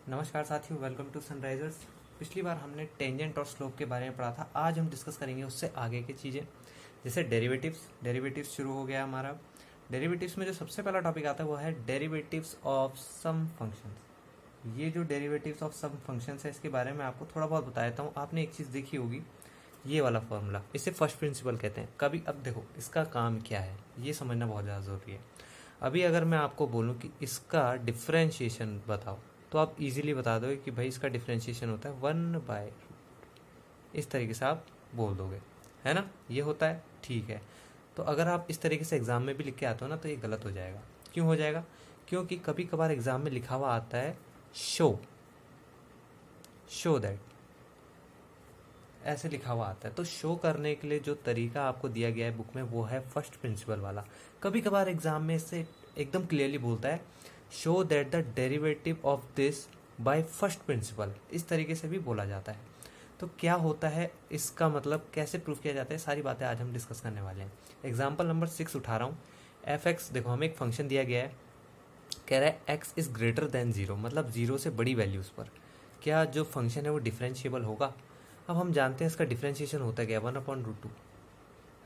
नमस्कार साथियों, welcome to Sunrisers. पिछली बार हमने टेंजेंट और स्लोप के बारे में पढ़ा था। आज हम डिस्कस करेंगे उससे आगे की चीज़ें, जैसे डेरिवेटिव्स शुरू हो गया हमारा। डेरिवेटिव्स में जो सबसे पहला टॉपिक आता है वो है डेरिवेटिव्स ऑफ सम फंक्शंस। ये जो डेरिवेटिव्स ऑफ सम फंक्शंस है, इसके बारे में आपको थोड़ा बहुत बता देता हूँ। आपने एक चीज़ देखी होगी, ये वाला फॉर्मूला, इसे फर्स्ट प्रिंसिपल कहते हैं। कभी अब देखो इसका काम क्या है, ये समझना बहुत ज़्यादा ज़रूरी है। अभी अगर मैं आपको बोलूँ कि इसका डिफ्रेंशिएशन बताओ, तो आप इजीली बता दोगे कि भाई इसका डिफ्रेंशिएशन होता है 1/, इस तरीके से आप बोल दोगे, है ना। ये होता है, ठीक है। तो अगर आप इस तरीके से एग्जाम में भी लिख के आते हो ना, तो ये गलत हो जाएगा। क्यों हो जाएगा? क्योंकि कभी कभार एग्जाम में लिखा हुआ आता है शो दैट, ऐसे लिखा हुआ आता है। तो शो करने के लिए जो तरीका आपको दिया गया है बुक में, वो है फर्स्ट प्रिंसिपल वाला। कभी कभार एग्जाम में इससे एकदम क्लियरली बोलता है show that the derivative of this by first principle, इस तरीके से भी बोला जाता है। तो क्या होता है, इसका मतलब कैसे प्रूफ किया जाता है, सारी बातें आज हम डिस्कस करने वाले हैं। एग्जाम्पल नंबर 6 उठा रहा हूँ। एफ एक्स, देखो हमें एक फंक्शन दिया गया है, कह रहा है x is greater than zero, मतलब जीरो से बड़ी वैल्यूज पर क्या जो फंक्शन है वो डिफरेंशिएबल होगा। अब हम जानते हैं इसका डिफरेंशिएशन होता क्या है, 1/√2,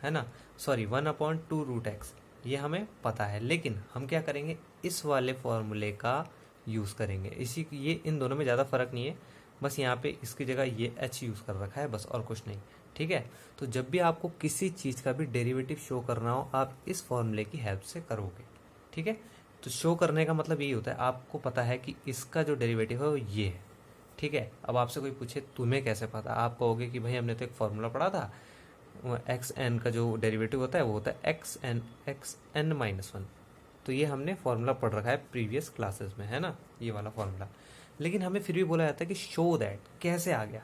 है ना, सॉरी 1/2√x, ये हमें पता है। लेकिन हम क्या करेंगे, इस वाले फॉर्मूले का यूज़ करेंगे। इसी ये इन दोनों में ज़्यादा फर्क नहीं है, बस यहाँ पे इसकी जगह ये h यूज़ कर रखा है, बस और कुछ नहीं, ठीक है। तो जब भी आपको किसी चीज़ का भी डेरिवेटिव शो करना हो, आप इस फॉर्मूले की हेल्प से करोगे, ठीक है। तो शो करने का मतलब यही होता है, आपको पता है कि इसका जो डेरिवेटिव है वो ये है, ठीक है। अब आपसे कोई पूछे तुम्हें कैसे पता, आप कहोगे कि भाई हमने तो एक फॉर्मूला पढ़ा था, एक्स एन का जो डेरिवेटिव होता है वो होता है एक्स एन-1। तो ये हमने फॉर्मूला पढ़ रखा है प्रीवियस क्लासेस में, है ना, ये वाला फॉर्मूला। लेकिन हमें फिर भी बोला जाता है कि शो दैट कैसे आ गया।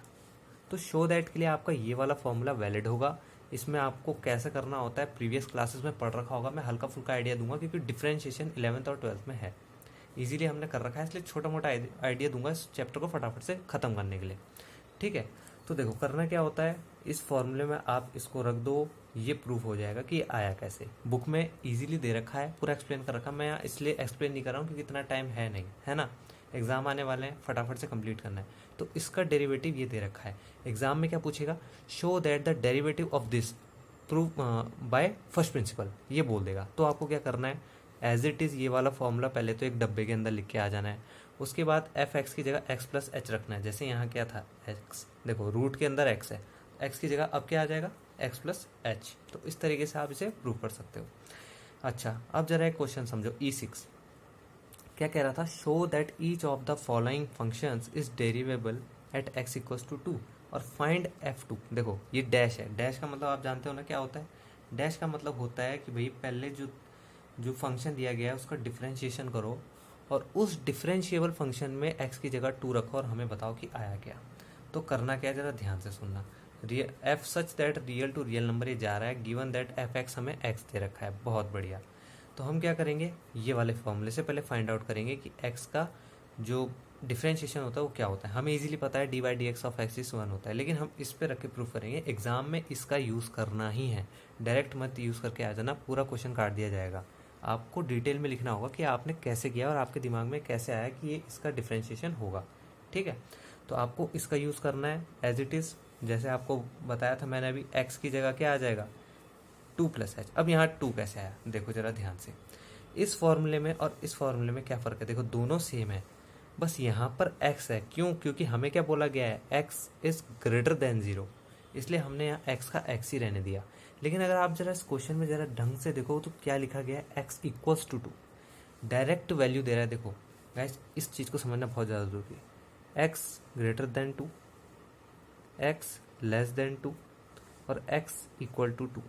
तो शो दैट के लिए आपका ये वाला फॉर्मूला वैलिड होगा। इसमें आपको कैसे करना होता है प्रीवियस क्लासेस में पढ़ रखा होगा, मैं हल्का फुल्का आइडिया दूंगा क्योंकि डिफरेंशिएशन 11th और 12th में है, इजीली हमने कर रखा है, इसलिए छोटा मोटा आइडिया दूंगा इस चैप्टर को फटाफट से खत्म करने के लिए, ठीक है। तो देखो करना क्या होता है, इस फॉर्मूले में आप इसको रख दो, ये प्रूफ हो जाएगा कि ये आया कैसे। बुक में इजीली दे रखा है, पूरा एक्सप्लेन कर रखा है। मैं यहाँ इसलिए एक्सप्लेन नहीं कर रहा हूँ क्योंकि इतना टाइम है नहीं, है ना, एग्जाम आने वाले हैं, फटाफट से कंप्लीट करना है। तो इसका डेरिवेटिव ये दे रखा है। एग्जाम में क्या पूछेगा, show that the derivative of this proof by first principle, ये बोल देगा। तो आपको क्या करना है, एज इट इज़ ये वाला फॉर्मूला पहले तो एक डब्बे के अंदर लिख के आ जाना है। उसके बाद एफ एक्स की जगह एक्स प्लस एच रखना है। जैसे यहाँ क्या था, एक्स, देखो रूट के अंदर एक्स है, एक्स की जगह अब क्या आ जाएगा, एक्स प्लस एच। तो इस तरीके से आप इसे प्रूव कर सकते हो। अच्छा, अब जरा एक क्वेश्चन समझो, E6 क्या कह रहा था, show that each of the following functions is derivable at x equals to 2 और फाइंड F2। देखो ये डैश है, डैश का मतलब आप जानते हो ना क्या होता है। डैश का मतलब होता है कि भाई पहले जो जो फंक्शन दिया गया है उसका डिफरेंशिएशन करो और उस डिफरेंशिएबल फंक्शन में x की जगह 2 रखो और हमें बताओ कि आया क्या। तो करना क्या है, जरा ध्यान से सुनना। F such that real to real number ये जा रहा है, गिवन दैट एफ एक्स हमें x दे रखा है, बहुत बढ़िया। तो हम क्या करेंगे, ये वाले फॉर्मूले से पहले फाइंड आउट करेंगे कि x का जो डिफरेंशिएशन होता है वो क्या होता है। हमें इजीली पता है D by D x of x is 1 होता है, लेकिन हम इस पे रख के प्रूफ करेंगे। एग्जाम में इसका यूज़ करना ही है, डायरेक्ट मत यूज़ करके आ जाना, पूरा क्वेश्चन काट दिया जाएगा। आपको डिटेल में लिखना होगा कि आपने कैसे किया और आपके दिमाग में कैसे आया कि ये इसका डिफरेंशिएशन होगा, ठीक है। तो आपको इसका यूज़ करना है एज इट इज़, जैसे आपको बताया था मैंने अभी, x की जगह क्या आ जाएगा, 2 + h। अब यहाँ 2 कैसे आया, देखो जरा ध्यान से। इस फॉर्मूले में और इस फॉर्मूले में क्या फ़र्क है, देखो दोनों सेम है, बस यहाँ पर x है। क्यों? क्योंकि हमें क्या बोला गया है, x इज़ ग्रेटर देन 0, इसलिए हमने यहाँ x का x ही रहने दिया। लेकिन अगर आप जरा इस क्वेश्चन में जरा ढंग से देखो तो क्या लिखा गया है, x equals to 2, direct value दे रहा है। देखो गाइस, इस चीज़ को समझना बहुत ज़्यादा जरूरी है। x greater than 2, x less than 2 और x इक्वल टू 2।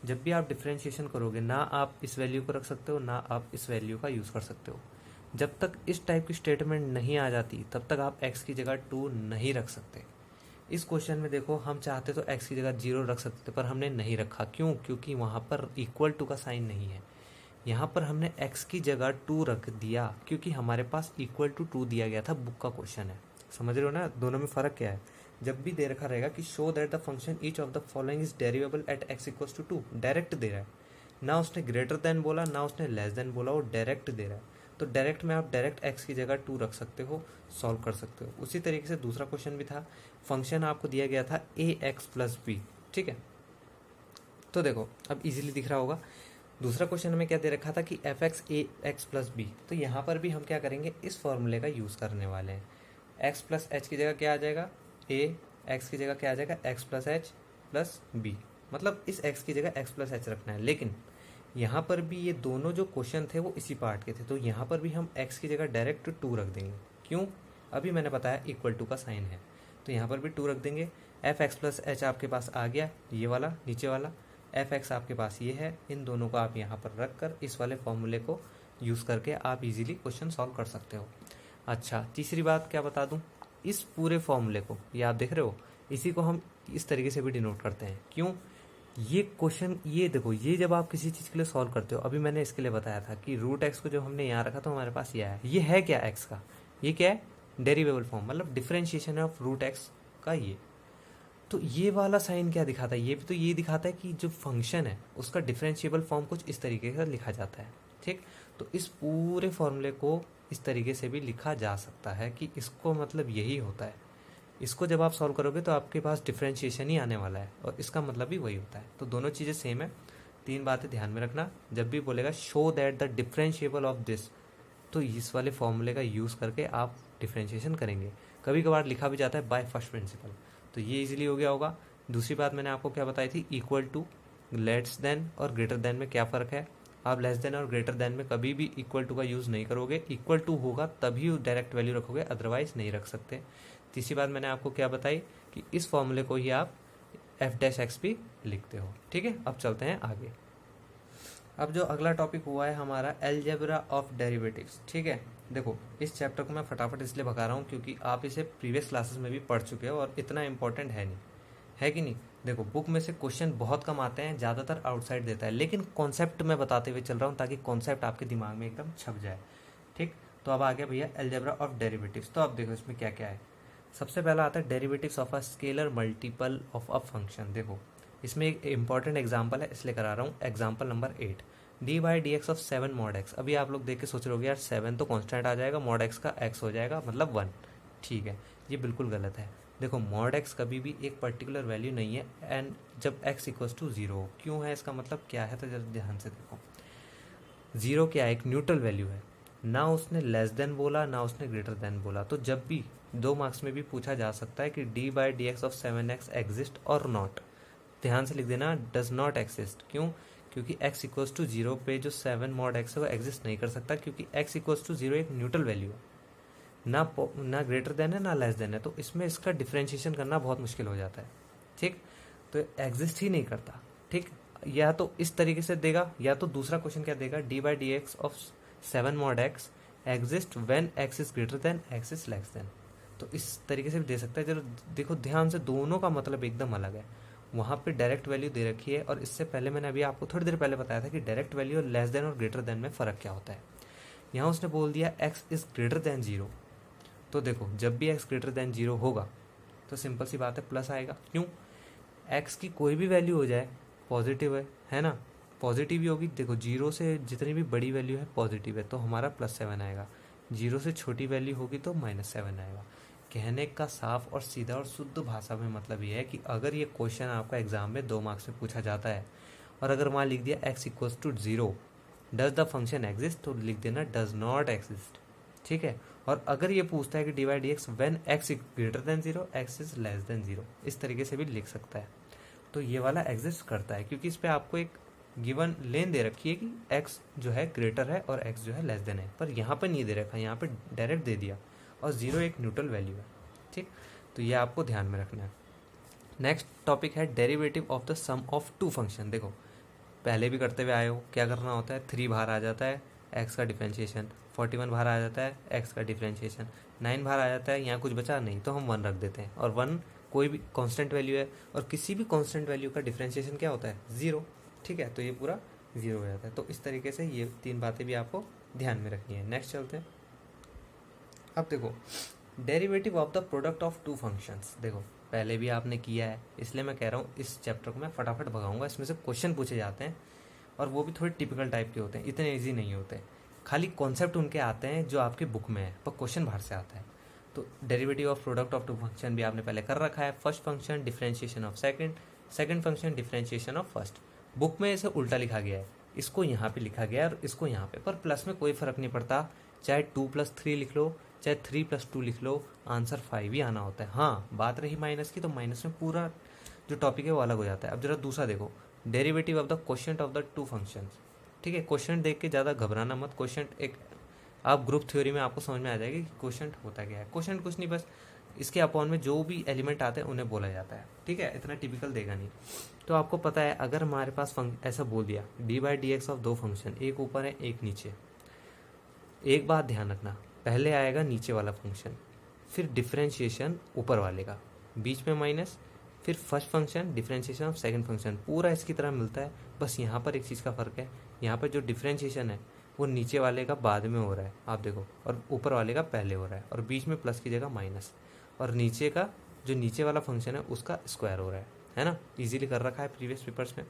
जब भी आप डिफरेंशिएशन करोगे ना, आप इस वैल्यू को रख सकते हो ना आप इस वैल्यू का यूज़ कर सकते हो। जब तक इस टाइप की स्टेटमेंट नहीं आ जाती तब तक आप x की जगह 2 नहीं रख सकते। इस क्वेश्चन में देखो, हम चाहते तो x की जगह 0 रख सकते पर हमने नहीं रखा। क्यों? क्योंकि वहाँ पर इक्वल टू का साइन नहीं है। यहाँ पर हमने x की जगह 2 रख दिया क्योंकि हमारे पास इक्वल टू 2 दिया गया था, बुक का क्वेश्चन है। समझ रहे हो ना, दोनों में फ़र्क क्या है। जब भी दे रखा रहेगा कि show that the function each of the following is derivable at x equals to 2, direct दे रहा है, ना उसने ग्रेटर देन बोला ना उसने लेस देन बोला, वो डायरेक्ट दे रहा है। तो डायरेक्ट में आप डायरेक्ट x की जगह 2 रख सकते हो, सॉल्व कर सकते हो। उसी तरीके से दूसरा क्वेश्चन भी था, फंक्शन आपको दिया गया था ax+b, ठीक है। तो देखो अब इजीली दिख रहा होगा। दूसरा क्वेश्चन हमें क्या दे रखा था कि fx ax+b, तो यहाँ पर भी हम क्या करेंगे, इस फॉर्मूले का यूज़ करने वाले हैं। x प्लस एच की जगह क्या आ जाएगा, a, x की जगह क्या आ जाएगा, x plus h plus b, मतलब इस x की जगह x प्लस एच रखना है। लेकिन यहाँ पर भी ये दोनों जो क्वेश्चन थे वो इसी पार्ट के थे, तो यहाँ पर भी हम x की जगह डायरेक्ट 2 रख देंगे। क्यों, अभी मैंने बताया इक्वल टू का साइन है, तो यहाँ पर भी 2 रख देंगे। fx प्लस एच आपके पास आ गया, ये वाला नीचे वाला, fx आपके पास ये है, इन दोनों को आप यहाँ पर रख कर इस वाले फॉर्मूले को यूज़ करके आप इजीली क्वेश्चन सॉल्व कर सकते हो। अच्छा, तीसरी बात क्या बता दूं, इस पूरे फॉर्मूले को, ये आप देख रहे हो, इसी को हम इस तरीके से भी डिनोट करते हैं। क्यों, ये क्वेश्चन, ये देखो, ये जब आप किसी चीज़ के लिए सॉल्व करते हो, अभी मैंने इसके लिए बताया था कि रूट एक्स को जब हमने यहाँ रखा तो हमारे पास ये आया, ये है क्या एक्स का, ये क्या है, डेरिवेबल फॉर्म, मतलब डिफरेंशिएशन ऑफ रूट एक्स का ये। तो ये वाला साइन क्या दिखाता है, ये भी तो ये दिखाता है कि जो फंक्शन है उसका डिफरेंशिएबल फॉर्म कुछ इस तरीके का लिखा जाता है, ठीक। तो इस पूरे फॉर्मूले को इस तरीके से भी लिखा जा सकता है कि इसको मतलब यही होता है। इसको जब आप सॉल्व करोगे तो आपके पास डिफरेंशिएशन ही आने वाला है और इसका मतलब भी वही होता है। तो दोनों चीज़ें सेम है। 3 बातें ध्यान में रखना, जब भी बोलेगा show that the differentiable of this, तो इस वाले फॉर्मूले का यूज़ करके आप डिफरेंशिएशन करेंगे। कभी कभार लिखा भी जाता है बाय फर्स्ट प्रिंसिपल, तो ये इजीली हो गया होगा। दूसरी बात मैंने आपको क्या बताई थी, इक्वल टू, लेस देन और ग्रेटर देन में क्या फ़र्क है। आप लेस देन और ग्रेटर देन में कभी भी इक्वल टू का यूज़ नहीं करोगे, इक्वल टू होगा तभी डायरेक्ट वैल्यू रखोगे, अदरवाइज नहीं रख सकते। तीसरी बात मैंने आपको क्या बताई कि इस फॉर्मूले को ही आप f' भी लिखते हो, ठीक है। अब चलते हैं आगे। अब जो अगला टॉपिक हुआ है हमारा अलजेब्रा ऑफ डेरिवेटिव्स, ठीक है। देखो इस चैप्टर को मैं फटाफट इसलिए भगा रहा हूँ क्योंकि आप इसे प्रीवियस क्लासेस में भी पढ़ चुके हो और इतना इंपॉर्टेंट है नहीं, है कि नहीं। देखो बुक में से क्वेश्चन बहुत कम आते हैं, ज़्यादातर आउटसाइड देता है, लेकिन कॉन्सेप्ट मैं बताते हुए चल रहा हूँ ताकि कॉन्सेप्ट आपके दिमाग में एकदम छप जाए, ठीक। तो अब आ गया भैया अलजेब्रा ऑफ डेरिवेटिव्स। तो अब देखो इसमें क्या क्या है। सबसे पहला आता है derivatives of a scalar multiple of a function. देखो इसमें एक इंपॉर्टेंट एग्जाम्पल है इसलिए करा रहा हूँ, example number 8, D by D x of 7 mod x. अभी आप लोग देख के सोच रहे होगे यार 7 तो कॉन्स्टेंट आ जाएगा, मॉड एक्स का x हो जाएगा मतलब 1, ठीक है। ये बिल्कुल गलत है। देखो मॉड एक्स कभी भी एक पर्टिकुलर वैल्यू नहीं है एंड जब x इक्वल्स टू 0 हो, क्यों है इसका मतलब क्या है, तो जरा ध्यान से देखो। 0 क्या है, एक न्यूट्रल वैल्यू है, ना उसने लेस देन बोला ना उसने ग्रेटर देन बोला। तो जब भी 2 मार्क्स में भी पूछा जा सकता है कि D by D x of 7x exist और नॉट, ध्यान से लिख देना डज नॉट एग्जिस्ट। क्यों, क्योंकि x इक्वल्स टू 0 पे जो 7 मॉड x है वो एग्जिस्ट नहीं कर सकता, क्योंकि x इक्वल्स टू 0 एक न्यूट्रल वैल्यू है, ना ग्रेटर देन है ना लेस देन है, तो इसमें इसका डिफरेंशिएशन करना बहुत मुश्किल हो जाता है, ठीक। तो एग्जिस्ट ही नहीं करता, ठीक। या तो इस तरीके से देगा, या तो दूसरा क्वेश्चन क्या देगा, D by D x of 7 mod x exist when x is greater than x is less than. तो इस तरीके से भी दे सकता है। जरा देखो ध्यान से, दोनों का मतलब एकदम अलग है। वहाँ पे डायरेक्ट वैल्यू दे रखी है और इससे पहले मैंने अभी आपको थोड़ी देर पहले बताया था कि डायरेक्ट वैल्यू और लेस देन और ग्रेटर देन में फ़र्क क्या होता है। यहाँ उसने बोल दिया x इज़ ग्रेटर देन 0, तो देखो जब भी x ग्रेटर देन 0 होगा तो सिंपल सी बात है प्लस आएगा। क्यों, x की कोई भी वैल्यू हो जाए पॉजिटिव है ना, पॉजिटिव ही होगी। देखो 0 से जितनी भी बड़ी वैल्यू है पॉजिटिव है तो हमारा +7 आएगा, 0 से छोटी वैल्यू होगी तो -7 आएगा। कहने का साफ और सीधा और शुद्ध भाषा में मतलब ये है कि अगर ये क्वेश्चन आपका एग्जाम में 2 मार्क्स में पूछा जाता है और अगर वहाँ लिख दिया x equals to 0 does the function exist, तो लिख देना डज नॉट एग्जिस्ट, ठीक है। और अगर ये पूछता है कि D by D x when x is greater than 0 x is less than 0, इस तरीके से भी लिख सकता है। तो ये वाला एग्जिस्ट करता है क्योंकि इस पर आपको एक गिवन लेन दे रखी है कि x जो है ग्रेटर है और x जो है लेस देन है, पर यहाँ पर नहीं दे रखा, यहाँ पे डायरेक्ट दे दिया और 0 एक न्यूट्रल वैल्यू है, ठीक। तो ये आपको ध्यान में रखना है। नेक्स्ट टॉपिक है derivative of the sum of 2 function. देखो पहले भी करते हुए आए हो, क्या करना होता है, 3 बाहर आ जाता है x का डिफरेंशिएशन, 41 बाहर आ जाता है x का डिफरेंशिएशन, 9 बाहर आ जाता है, यहाँ कुछ बचा नहीं तो हम 1 रख देते हैं, और 1 कोई भी कांस्टेंट वैल्यू है और किसी भी कांस्टेंट वैल्यू का डिफरेंशिएशन क्या होता है, 0, ठीक है। तो ये पूरा 0 हो जाता है। तो इस तरीके से ये 3 बातें भी आपको ध्यान में रखनी है। नेक्स्ट चलते हैं। अब देखो derivative of the product of 2 functions. देखो पहले भी आपने किया है इसलिए मैं कह रहा हूँ इस चैप्टर को मैं फटाफट भगाऊंगा, इसमें से क्वेश्चन पूछे जाते हैं और वो भी थोड़े टिपिकल टाइप के होते हैं, इतने ईजी नहीं होते। खाली कॉन्सेप्ट उनके आते हैं जो आपके बुक में है, पर क्वेश्चन बाहर से आता है। तो derivative of product of two function भी आपने पहले कर रखा है। First function differentiation of second, second function differentiation of first. Book में इसे उल्टा लिखा गया है, इसको यहाँ पे लिखा गया है और इसको यहाँ पे, पर प्लस में कोई फर्क नहीं पड़ता, चाहे 2+3 लिख लो चाहे 3+2 लिख लो, आंसर 5 ही आना होता है। हाँ, बात रही माइनस की, तो माइनस में पूरा जो टॉपिक है वो अलग हो जाता है। अब जरा दूसरा देखो, derivative of the quotient of the two functions. ठीक है, क्वोशिएंट देख के ज़्यादा घबराना मत। क्वोशिएंट एक आप ग्रुप थ्योरी में आपको समझ में आ जाएगी कि क्वोशिएंट होता क्या है। क्वोशिएंट कुछ नहीं, बस इसके अपॉन में जो भी एलिमेंट आते हैं उन्हें बोला जाता है। ठीक है, इतना टिपिकल देगा नहीं। तो आपको पता है, अगर हमारे पास ऐसा बोल दिया dy/dx ऑफ दो फंक्शन, एक ऊपर है एक नीचे, एक बात ध्यान रखना, पहले आएगा नीचे वाला फंक्शन, फिर डिफरेंशिएशन ऊपर वाले का, बीच में माइनस, फिर first function differentiation of second function, पूरा इसकी तरह मिलता है। बस यहाँ पर एक चीज़ का फ़र्क है, यहाँ पर जो डिफरेंशिएशन है वो नीचे वाले का बाद में हो रहा है, आप देखो, और ऊपर वाले का पहले हो रहा है, और बीच में प्लस की जगह माइनस, और नीचे का जो नीचे वाला फंक्शन है उसका स्क्वायर हो रहा है ना। इजीली कर रखा है प्रीवियस पेपर्स में।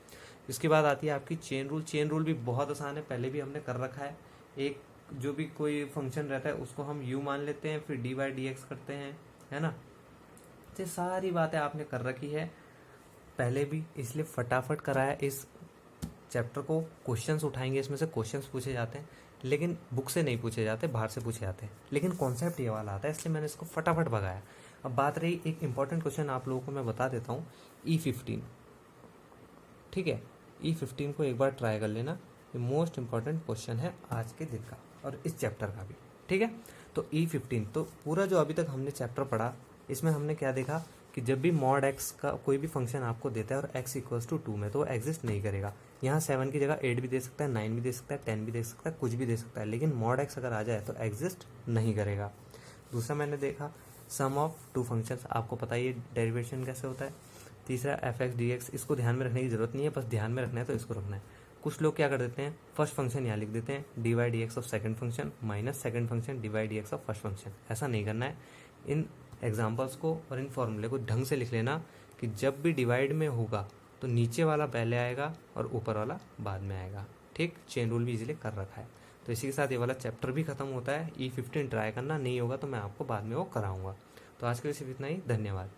इसके बाद आती है आपकी चेन रूल। चेन रूल भी बहुत आसान है, पहले भी हमने कर रखा है। एक जो भी कोई फंक्शन रहता है उसको हम u मान लेते हैं, फिर dy/dx करते हैं, है ना। ये सारी बातें आपने कर रखी है पहले भी, इसलिए फटाफट कराया इस चैप्टर को। क्वेश्चंस उठाएंगे, इसमें से क्वेश्चंस पूछे जाते हैं, लेकिन बुक से नहीं पूछे जाते, बाहर से पूछे जाते हैं, लेकिन कॉन्सेप्ट ये वाला आता है, इसलिए मैंने इसको फटाफट भगाया। अब बात रही एक इंपॉर्टेंट क्वेश्चन, आप लोगों को मैं बता देता हूँ, E15। ठीक है, E15 को एक बार ट्राई कर लेना, ये मोस्ट इंपॉर्टेंट क्वेश्चन है आज के दिन का और इस चैप्टर का भी। ठीक है, तो E15, तो पूरा जो अभी तक हमने चैप्टर पढ़ा, इसमें हमने क्या देखा कि जब भी मॉड x का कोई भी फंक्शन आपको देता है और x = 2 में, तो वो एग्जिस्ट नहीं करेगा। यहाँ 7 की जगह 8 भी दे सकता है, 9 भी दे सकता है, 10 भी दे सकता है, कुछ भी दे सकता है, लेकिन मॉड x अगर आ जाए तो एग्जिस्ट नहीं करेगा। दूसरा मैंने देखा सम ऑफ टू फंक्शंस, आपको पता ही है डेरिवेशन कैसे होता है। तीसरा f(x)/dx, इसको ध्यान में रखने की जरूरत नहीं है, बस ध्यान में रखना है तो इसको रखना है। कुछ लोग क्या कर देते हैं, फर्स्ट फंक्शन यहाँ लिख देते हैं, dy/dx of second function minus second function dy/dx of first function. ऐसा नहीं करना है। इन एग्जाम्पल्स को और इन फॉर्मूले को ढंग से लिख लेना कि जब भी डिवाइड में होगा तो नीचे वाला पहले आएगा और ऊपर वाला बाद में आएगा। ठीक, चेन रूल भी इजीली कर रखा है। तो इसी के साथ ये वाला चैप्टर भी खत्म होता है। E15 ट्राई करना, नहीं होगा तो मैं आपको बाद में वो कराऊंगा। तो आज के लिए सिर्फ इतना ही, धन्यवाद।